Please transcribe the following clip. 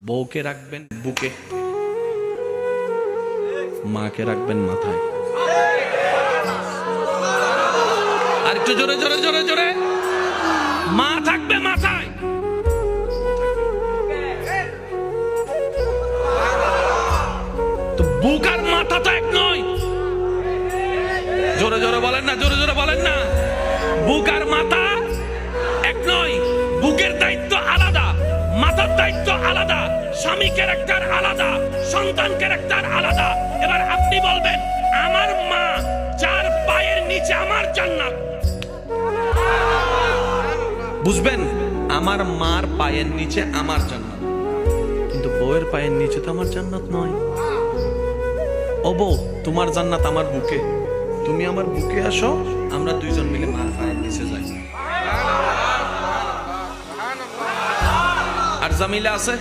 বউকে রাখবেন বুকে, মাকে রাখবেন মাথায়। আর একটু জোরে জোরে জোরে জোরে, মা থাকবে মাথায়। তো বুক আর মাথা তো এক নয়। জোরে জোরে বলেন না, জোরে জোরে বলেন না। বুক আর মাথা এক নয়। বুকের দায়িত্ব আলাদা, মাথার দায়িত্ব আলাদা, স্বামী ক্যারেক্টার আলাদা, সন্তান ক্যারেক্টার আলাদা। এবার আপনি বলবেন, আমার মা যার পায়ের নিচে আমার জান্নাত। বুঝবেন, আমার মার পায়ের নিচে আমার জান্নাত, কিন্তু বউয়ের পায়ের নিচে তো আমার জান্নাত নয়। ও বউ, তোমার জান্নাত আমার বুকে, তুমি আমার বুকে আসো, আমরা দুইজন মিলে মার পায়ের নিচে যাই। আর জামিলা আছে?